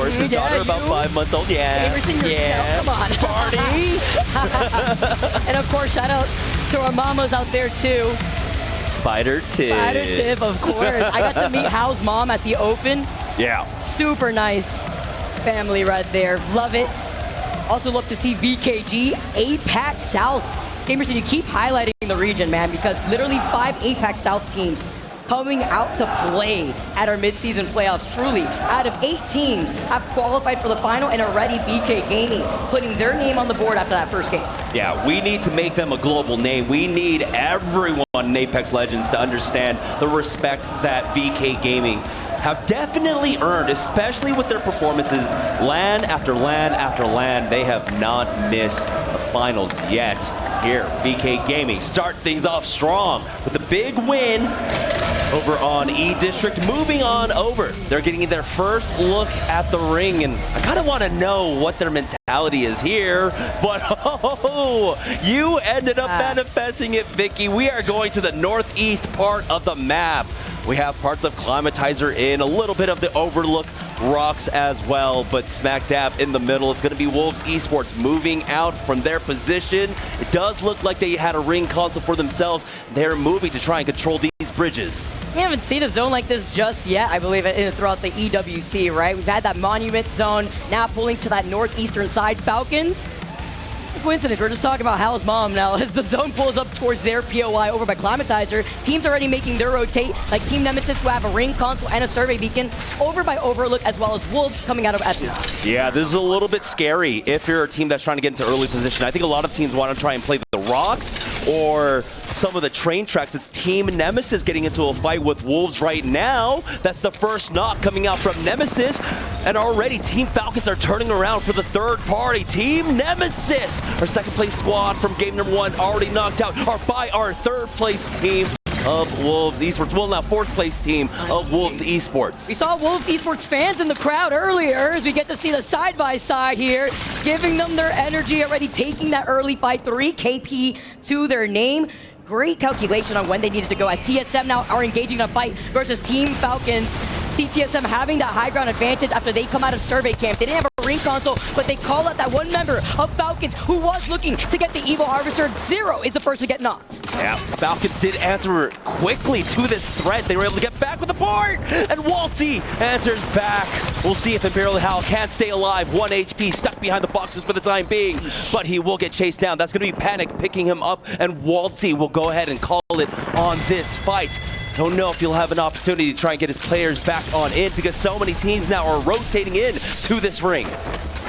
course. His daughter, about 5 months old. Yeah. Yeah. Come on. Party. And of course, shout out to our mamas out there too. Spider Tip, of course. I got to meet Hal's mom at the Open. Yeah. Super nice family right there. Love it. Also love to see VKG, APAC South. Gamerson, you keep highlighting the region, man, because literally 5 APAC South teams coming out to play at our midseason playoffs. Truly, out of 8 teams have qualified for the final, and already BK Gaming putting their name on the board after that first game. Yeah, we need to make them a global name. We need everyone in Apex Legends to understand the respect that VK Gaming have definitely earned, especially with their performances LAN after LAN after LAN. They have not missed the finals yet. Here, VK Gaming start things off strong with a big win over on E District. Moving on over, they're getting their first look at the ring, and I kind of want to know what their mentality is here, but you ended up manifesting it, Vicky. We are going to the northeast part of the map. We have parts of Climatizer in, a little bit of the Overlook Rocks as well, but smack dab in the middle, it's going to be Wolves Esports moving out from their position. It does look like they had a ring console for themselves. They're moving to try and control these bridges. We haven't seen a zone like this just yet, I believe, throughout the EWC, right? We've had that Monument zone, now pulling to that northeastern side. Falcons, coincidence, we're just talking about Hal's mom now as the zone pulls up towards their POI over by Climatizer. Teams already making their rotate, like Team Nemesis, who have a ring console and a survey beacon over by Overlook, as well as Wolves coming out of Epi. Yeah, this is a little bit scary if you're a team that's trying to get into early position. I think a lot of teams want to try and play the rocks or some of the train tracks. It's Team Nemesis getting into a fight with Wolves right now. That's the first knock coming out from Nemesis. And already Team Falcons are turning around for the third party. Team Nemesis, our second place squad from game number 1, already knocked out by our third place team of Wolves Esports. Well, now fourth place team of Wolves Esports. We saw Wolves Esports fans in the crowd earlier as we get to see the side-by-side here, giving them their energy, already taking that early fight, 3 KP to their name. Great calculation on when they needed to go, as TSM now are engaging in a fight versus Team Falcons. CTSM having that high ground advantage after they come out of survey camp. They didn't have a ring console, but they call out that one member of Falcons who was looking to get the Evo Harvester. Zero is the first to get knocked. Yeah, Falcons did answer quickly to this threat. They were able to get back with the port, and Waltzy answers back. We'll see if Imperial Hal can stay alive. 1 HP stuck behind the boxes for the time being, but he will get chased down. That's going to be Panic picking him up, and Waltzy will go ahead and call it on this fight. Don't know if he'll have an opportunity to try and get his players back on in, because so many teams now are rotating in to this ring.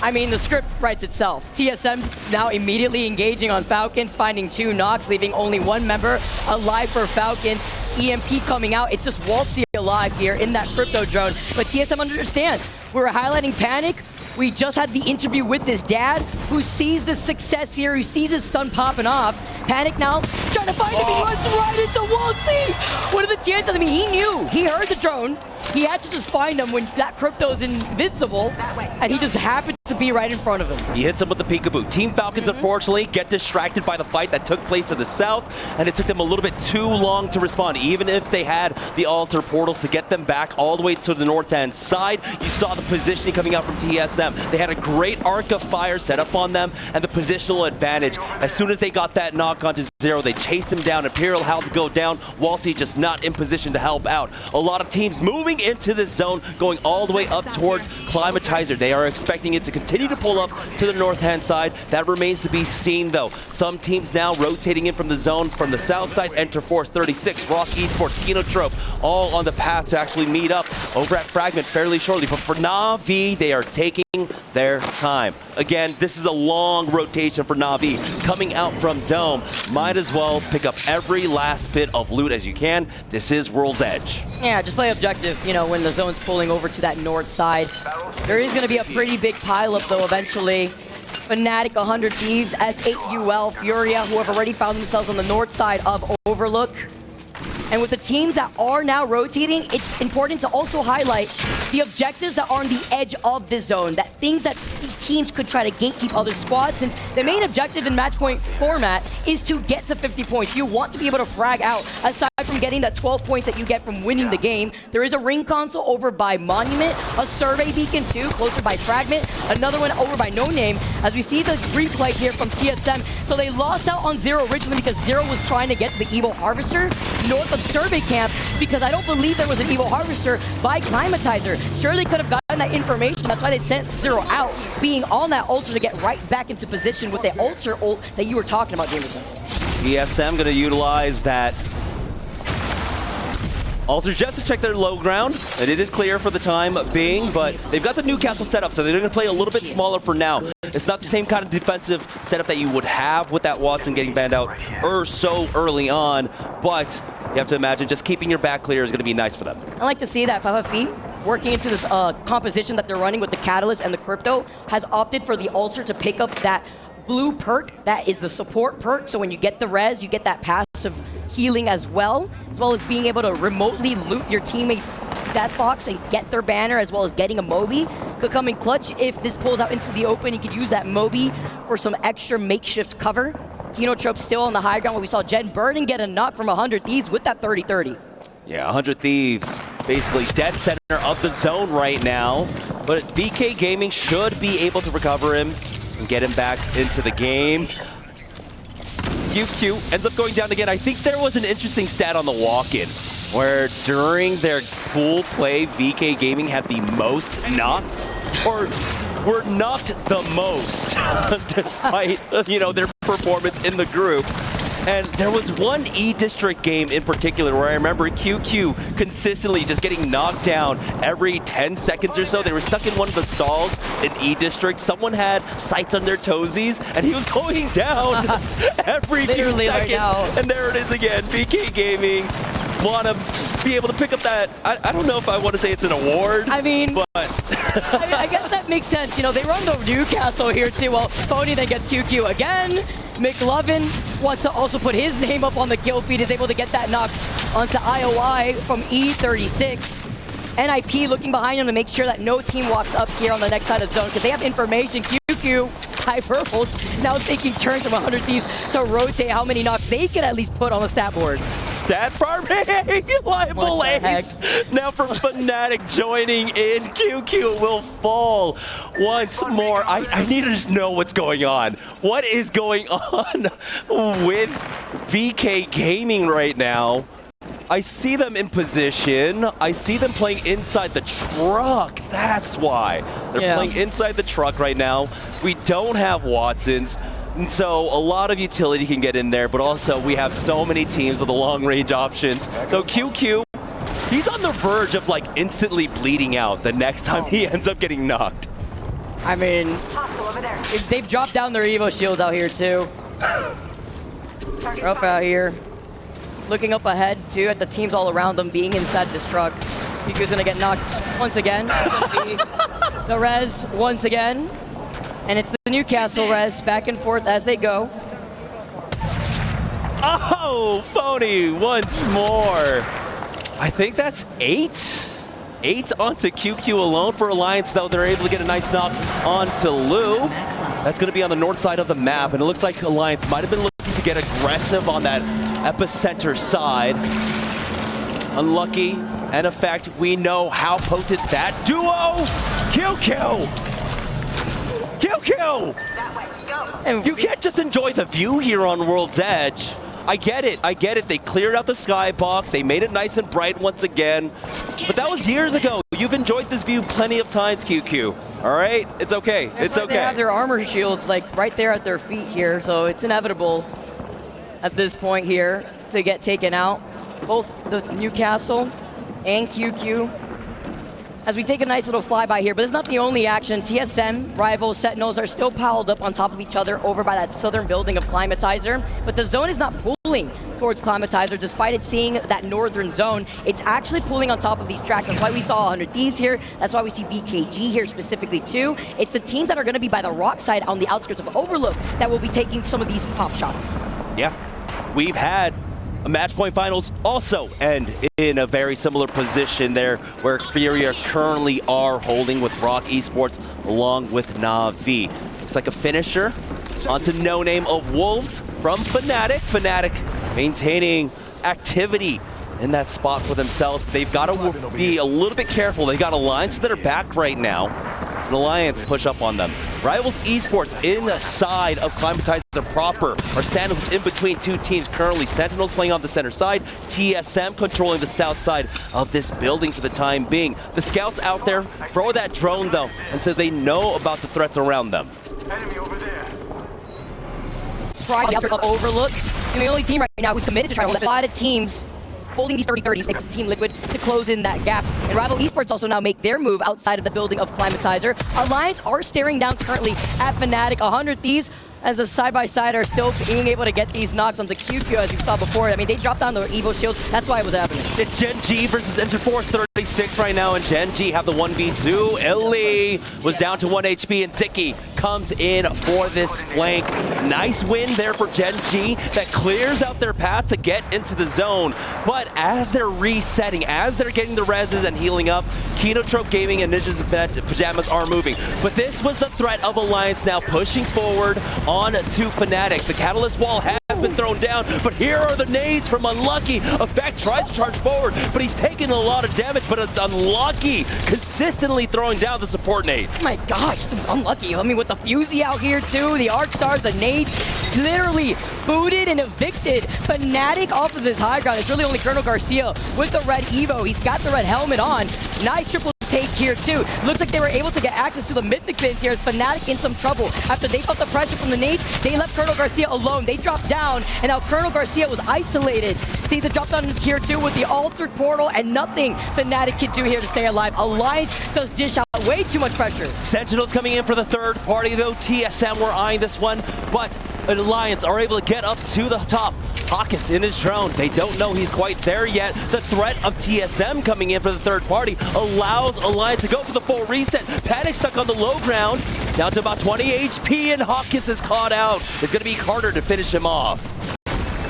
I mean, the script writes itself. TSM now immediately engaging on Falcons, finding 2 knocks, leaving only 1 member alive for Falcons. EMP coming out. It's just Waltzy alive here in that crypto drone. But TSM understands. We were highlighting Panic. We just had the interview with his dad, who sees the success here, who sees his son popping off. Panic now, trying to find him. He runs right into Waltzy. What are the chances? I mean, he knew. He heard the drone. He had to just find him when that crypto's invincible, and he just happened to be right in front of him. He hits him with the peekaboo. Team Falcons, unfortunately, get distracted by the fight that took place to the south, and it took them a little bit too long to respond. Even if they had the altar portals to get them back all the way to the north-hand side, you saw the positioning coming out from TSM. They had a great arc of fire set up on them, and the positional advantage. As soon as they got that knock onto Zero, they chased him down. Imperial Hal to go down. Waltzy just not in position to help out. A lot of teams moving into this zone, going all the way up towards Climatizer. They are expecting it to continue to pull up to the north-hand side. That remains to be seen, though. Some teams now rotating in from the zone from the south side. Enter Force 36, Rock Esports, Kinotrope, all on the path to actually meet up over at Fragment fairly shortly. But for Na'Vi, they are taking their time. Again, this is a long rotation for Na'Vi. Coming out from Dome, might as well pick up every last bit of loot as you can. This is World's Edge. Yeah, just play objective, you know, when the zone's pulling over to that north side. There is going to be a pretty big pileup, though, eventually. Fnatic, 100 Thieves, S8UL, Furia, who have already found themselves on the north side of Overlook. And with the teams that are now rotating, it's important to also highlight the objectives that are on the edge of this zone, that things that these teams could try to gatekeep other squads, since the main objective in match point format is to get to 50 points. You want to be able to frag out. Aside from getting that 12 points that you get from winning the game, there is a ring console over by Monument, a survey beacon too, closer by Fragment, another one over by No Name, as we see the replay here from TSM. So they lost out on Zero originally because Zero was trying to get to the Evo Harvester north of Survey Camp, because I don't believe there was an Evo Harvester by Climatizer. Sure, they could have gotten that information. That's why they sent Zero out, being on that ultra to get right back into position with the ultra ult that you were talking about, Jameson. ESM going to utilize that Alter just to check their low ground, and it is clear for the time being, but they've got the Newcastle setup, so they're going to play a little bit smaller for now. It's not the same kind of defensive setup that you would have with that Watson getting banned out so early on, but you have to imagine just keeping your back clear is going to be nice for them. I like to see that FFF working into this composition that they're running with the Catalyst and the Crypto has opted for the Alter to pick up that blue perk that is the support perk. So when you get the res, you get that passive healing as well as being able to remotely loot your teammates' death box and get their banner, as well as getting a Moby. Could come in clutch if this pulls out into the open. You could use that Moby for some extra makeshift cover. Kenotrope still on the high ground, where we saw Jen Burden get a knock from 100 Thieves with that 30-30. Yeah, 100 Thieves, basically dead center of the zone right now, but VK Gaming should be able to recover him and get him back into the game. QQ ends up going down again. I think there was an interesting stat on the walk-in where during their pool play, VK Gaming had the most knocks, or were knocked the most, despite their performance in the group. And there was one E-District game in particular where I remember QQ consistently just getting knocked down every 10 seconds or so. They were stuck in one of the stalls in E-District. Someone had sights on their toesies, and he was going down every few seconds. Right, and there it is again. VK Gaming want to be able to pick up that, I don't know if I want to say it's an award. I mean, but I guess that makes sense. They run the Newcastle here too. Well, Phony then gets QQ again. McLovin wants to also put his name up on the kill feed, is able to get that knock onto IOI from E36. NIP looking behind him to make sure that no team walks up here on the next side of zone, because they have information. QQ, High Purples, now taking turns from 100 Thieves to rotate how many knocks they can at least put on the stat board. Stat farming, liable ace. Now for Fnatic joining in, QQ will fall once more. I need to just know what's going on. What is going on with VK Gaming right now? I see them in position. I see them playing inside the truck. That's why. They're playing inside the truck right now. We don't have Watsons, and so a lot of utility can get in there, but also we have so many teams with the long-range options. So QQ, he's on the verge of instantly bleeding out the next time he ends up getting knocked. I mean, they've dropped down their Evo shields out here too. They're up out here. Looking up ahead, too, at the teams all around them being inside this truck. Piku's gonna get knocked once again. The res once again. And it's the Newcastle res back and forth as they go. Oh, Phony once more. I think that's 8. 8 onto QQ alone for Alliance, though. They're able to get a nice knock onto Lou. That's going to be on the north side of the map, and it looks like Alliance might have been looking to get aggressive on that epicenter side. Unlucky, and in fact, we know how potent that duo! QQ! QQ! You can't just enjoy the view here on World's Edge. I get it. They cleared out the skybox. They made it nice and bright once again. But that was years ago. You've enjoyed this view plenty of times, QQ. All right? It's okay. It's okay. They have their armor shields right there at their feet here, so it's inevitable at this point here to get taken out. Both the Newcastle and QQ. As we take a nice little flyby here, but it's not the only action. TSM, Rivals, Sentinels are still piled up on top of each other over by that southern building of Climatizer, but the zone is not pulling towards Climatizer despite it seeing that northern zone. It's actually pulling on top of these tracks. That's why we saw 100 Thieves here. That's why we see BKG here specifically too. It's the teams that are going to be by the rock side on the outskirts of Overlook that will be taking some of these pop shots. Yeah, we've had match point finals also end in a very similar position there, where Furia currently are holding with Rock Esports along with Na'Vi. Looks like a finisher onto No Name of Wolves from Fnatic. Fnatic maintaining activity in that spot for themselves, but they've got to be a little bit careful. They got Alliance that are back right now. An Alliance push up on them. Rivals Esports inside of Climatizer proper are sandwiched in between two teams currently. Sentinels playing on the center side, TSM controlling the south side of this building for the time being. The scouts out there throw that drone though, and so they know about the threats around them. Enemy over there. Try to overlook. And the only team right now who's committed to try to hold a lot of teams holding these 30-30s, they put Team Liquid to close in that gap. And Rival Esports also now make their move outside of the building of Climatizer. Alliance are staring down currently at Fnatic. 100 Thieves as a side-by-side are still being able to get these knocks onto QQ as you saw before. I mean, they dropped down their Evo shields. That's why it was happening. It's Gen G versus Interforce 36 right now, and Gen G have the 1v2. Illy was down to 1 HP, and Tiki comes in for this flank. Nice win there for Gen G that clears out their path to get into the zone. But as they're resetting, as they're getting the reses and healing up, Kinotrope Gaming and Ninjas in Pajamas are moving. But this was the threat of Alliance now pushing forward on to Fnatic. The Catalyst wall has been thrown down, but here are the nades from Unlucky. Effect tries to charge forward, but he's taking a lot of damage, but it's Unlucky consistently throwing down the support nades. Oh my gosh, Unlucky. I mean, with the Fusey out here too, the Arc Stars, the nades, literally booted and evicted Fnatic off of this high ground. It's really only Colonel Garcia with the red Evo. He's got the red helmet on. Nice triple take here too. Looks like they were able to get access to the mythic bins here as Fnatic in some trouble. After they felt the pressure from the nades, they left Colonel Garcia alone. They dropped down, and now Colonel Garcia was isolated. See the drop down in tier 2 with the altered portal, and nothing Fnatic can do here to stay alive. Alliance does dish out way too much pressure. Sentinels coming in for the third party though. TSM were eyeing this one, but Alliance are able to get up to the top. Hawkus in his drone. They don't know he's quite there yet. The threat of TSM coming in for the third party allows Alliance to go for the full reset. Panic stuck on the low ground, down to about 20 HP, and Hawkus is caught out. It's going to be Carter to finish him off.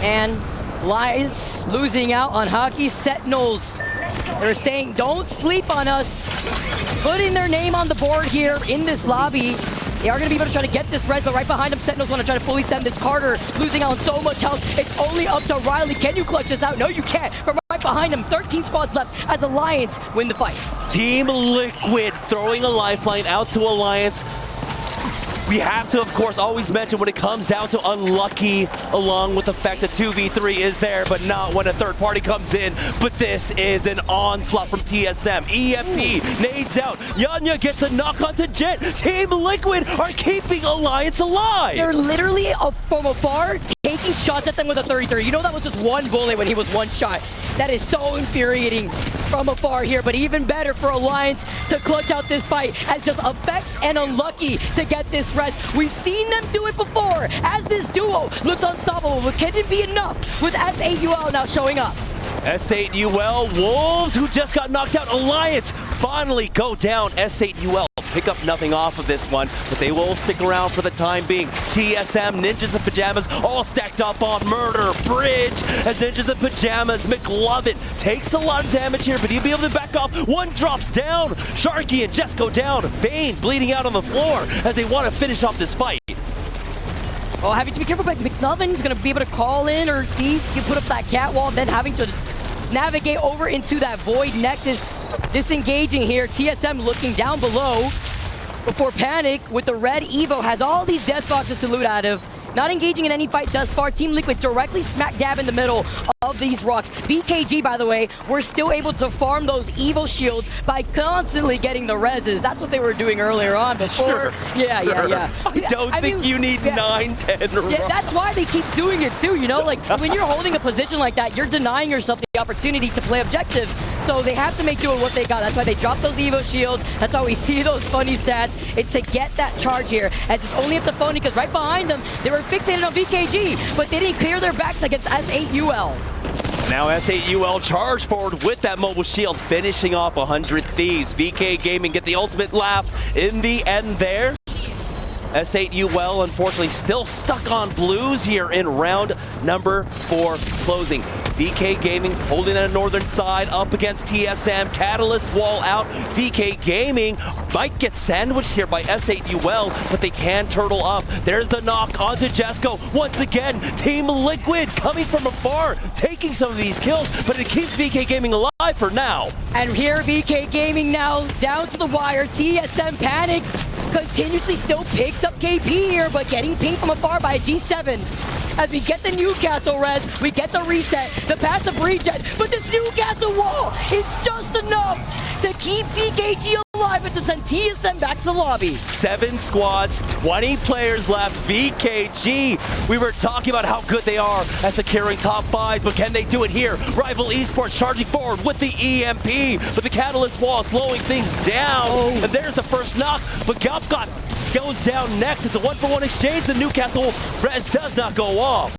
And Alliance losing out on Hockey Sentinels. They're saying, don't sleep on us. Putting their name on the board here in this lobby. They are going to be able to try to get this res, but right behind them, Sentinels want to try to fully send this. Carter losing out on so much health. It's only up to Riley. Can you clutch this out? No, you can't. But right behind him, 13 squads left as Alliance win the fight. Team Liquid throwing a lifeline out to Alliance. We have to, of course, always mention when it comes down to Unlucky, along with the fact that 2v3 is there, but not when a third party comes in. But this is an onslaught from TSM. EMP nades out. Yanya gets a knock onto Jet. Team Liquid are keeping Alliance alive. They're literally from afar taking shots at them with a 30-30. You know that was just one bullet when he was one shot. That is so infuriating from afar here, but even better for Alliance to clutch out this fight as just Effect and Unlucky to get this rest. We've seen them do it before as this duo looks unstoppable, but can it be enough with S8UL now showing up? S8UL Wolves, who just got knocked out. Alliance finally go down. S8UL pick up nothing off of this one, but they will stick around for the time being. TSM, Ninjas in Pajamas, all stacked up on Murder Bridge as Ninjas in Pajamas. McLovin takes a lot of damage here, but he'll be able to back off. One drops down. Sharky and Jess go down. Vayne bleeding out on the floor as they want to finish off this fight. Well, having to be careful, but McLovin's going to be able to call in or see if you put up that cat wall, then having to navigate over into that Void Nexus. Disengaging here, TSM looking down below before Panic with the red Evo has all these death boxes to loot out of. Not engaging in any fight thus far. Team Liquid directly smack dab in the middle of these rocks. BKG, by the way, we're still able to farm those Evo shields by constantly getting the reses. That's what they were doing earlier on before. Sure. Yeah. I don't think you need 9-10 Yeah, that's why they keep doing it too, you know? Like, when you're holding a position like that, you're denying yourself the opportunity to play objectives. So they have to make do with what they got. That's why they drop those Evo shields. That's why we see those funny stats. It's to get that charge here, as it's only up to Phony, because right behind them, they were fixated on BKG, but they didn't clear their backs against S8UL. Now S8UL charge forward with that mobile shield, finishing off 100 Thieves. VK Gaming get the ultimate laugh in the end there. S8UL, unfortunately, still stuck on blues here in round number 4 closing. VK Gaming holding on the northern side up against TSM. Catalyst wall out. VK Gaming might get sandwiched here by S8UL, but they can turtle up. There's the knock onto Jesco. Once again, Team Liquid coming from afar, taking some of these kills, but it keeps VK Gaming alive for now. And here, VK Gaming now down to the wire. TSM Panic continuously still picks up KP here, but getting pinged from afar by a G7. As we get the Newcastle res, we get the reset, the passive regen, but this Newcastle wall is just enough to keep VKG alive and to send TSM back to the lobby. 7 squads, 20 players left. VKG, we were talking about how good they are at securing top 5s, but can they do it here? Rival Esports charging forward with the EMP, but the Catalyst wall slowing things down. And there's the first knock, but Gopgot goes down next. It's a 1-for-1 exchange. The Newcastle res does not go off.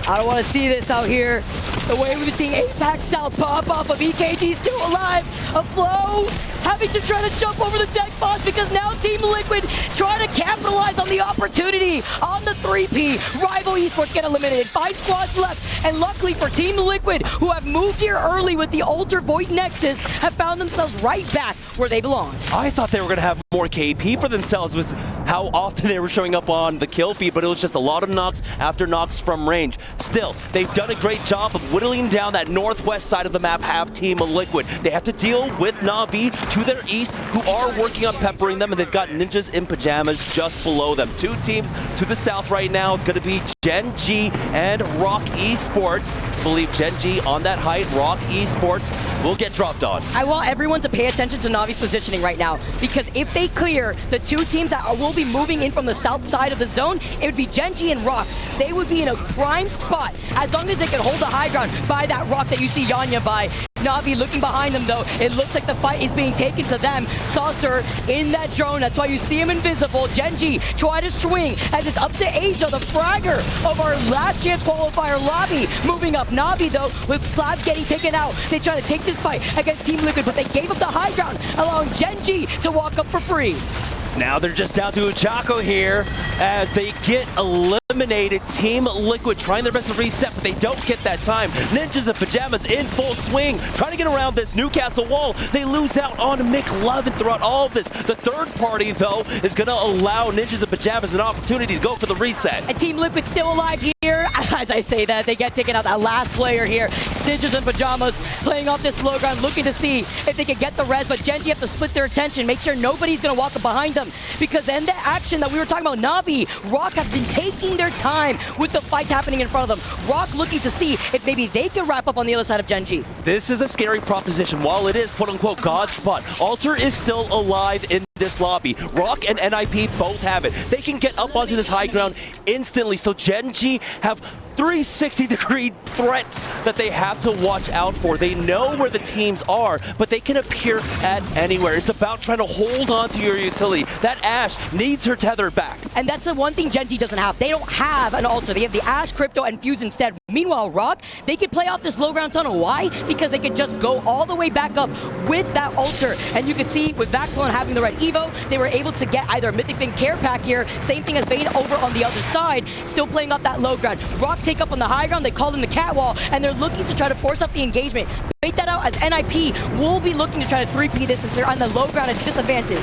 I don't want to see this out here. The way we've been seeing Apex South pop off of EKG still alive. A flow having to try to jump over the deck boss because now Team Liquid trying to capitalize on the opportunity on the 3P. Rival Esports get eliminated. 5 squads left. And luckily for Team Liquid, who have moved here early with the Alter Void Nexus, have found themselves right back where they belong. I thought they were going to have more KP for themselves with how often they were showing up on the kill feed, but it was just a lot of knocks after knocks from range. Still, they've done a great job of whittling down that northwest side of the map, have Team Liquid. They have to deal with Na'Vi to their east, who are working on peppering them, and they've got Ninjas in Pajamas just below them. 2 teams to the south right now. It's going to be Gen G and Rock Esports. I believe Gen G on that height, Rock Esports will get dropped on. I want everyone to pay attention to Navi's positioning right now, because if they clear the 2 teams that will be moving in from the south side of the zone, it would be Gen G and Rock. They would be in a prime spot as long as they can hold the high ground by that rock that you see Yanya by. Na'Vi looking behind them though. It looks like the fight is being taken to them. Saucer in that drone. That's why you see him invisible. Gen G try to swing as it's up to Asia, the fragger of our last chance qualifier lobby. Moving up. Na'Vi though, with Slabs getting taken out. They try to take this fight against Team Liquid, but they gave up the high ground, allowing Gen G to walk up for free. Now they're just down to Uchako here as they get eliminated. Team Liquid trying their best to reset, but they don't get that time. Ninjas in Pajamas in full swing, trying to get around this Newcastle wall. They lose out on McLovin throughout all of this. The third party, though, is going to allow Ninjas in Pajamas an opportunity to go for the reset. And Team Liquid still alive here. As I say that, they get taken out. That last player here, Ninjas in Pajamas, playing off this low ground, looking to see if they can get the res, but Gen G have to split their attention, make sure nobody's going to walk up behind them. Because in the action that we were talking about, Na'Vi, Rock have been taking their time with the fights happening in front of them. Rock looking to see if maybe they can wrap up on the other side of Gen G. This is a scary proposition. While it is quote-unquote God's spot, Alter is still alive in this lobby. Rock and NIP both have it. They can get up onto this high ground instantly, so Gen G have 360-degree threats that they have to watch out for. They know where the teams are, but they can appear at anywhere. It's about trying to hold on to your utility. That Ashe needs her tether back. And that's the one thing Gen G doesn't have. They don't have an Alter. They have the Ashe, Crypto, and Fuse instead. Meanwhile, Rock, they could play off this low ground tunnel. Why? Because they could just go all the way back up with that Alter. And you can see with Vaxilon having the red Evo, they were able to get either a Mythic Fin care pack here, same thing as Vayne over on the other side, still playing off that low ground. Rock take up on the high ground, they call them the catwall, and they're looking to try to force up the engagement. Bait that out as NIP will be looking to try to 3P this since they're on the low ground at disadvantage.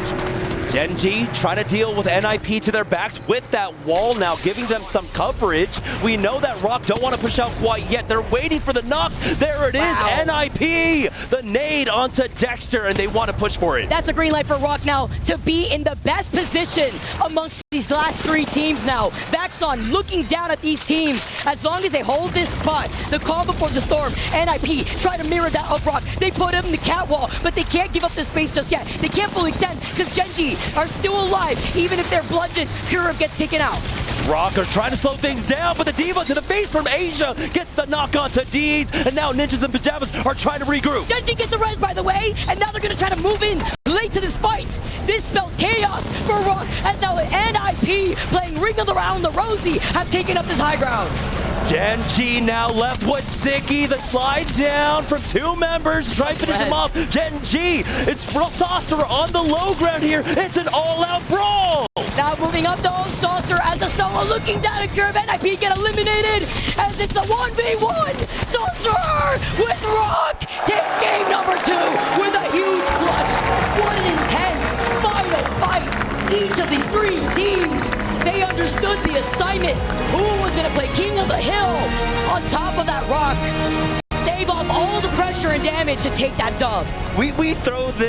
Gen G trying to deal with NIP to their backs with that wall now, giving them some coverage. We know that Rock don't want to push out quite yet. They're waiting for the knocks. There it is, NIP! The nade onto Dexter, and they want to push for it. That's a green light for Rock now to be in the best position amongst these last 3 teams now. Vaxon looking down at these teams. As long as they hold this spot, the calm before the storm, NIP try to mirror that of Rock. They put him in the catwall, but they can't give up the space just yet. They can't fully extend because Gen G are still alive, even if they're bludgeoned. Kurov gets taken out. Rock are trying to slow things down, but the Diva to the face from Asia gets the knock onto Deeds, and now Ninjas in Pajamas are trying to regroup. Gen G gets the res, by the way, and now they're going to try to move in late to this fight. This spells chaos for Rock, as now NIP playing Ring Around the Rosie have taken up this high ground. Gen G now left with Ziki. The slide down from 2 members. Try to finish him off. Gen G, it's Saucer on the low ground here. It's an all-out brawl. Now moving Building up though, Saucer as a solo looking down a curve. NIP get eliminated as it's a 1v1. Saucer with Rock take game number 2 with a huge clutch. What an intense final fight. Each of these 3 teams, they understood the assignment. Who was going to play King of the Hill on top of that rock? Stave off all the pressure and damage to take that dub. We throw this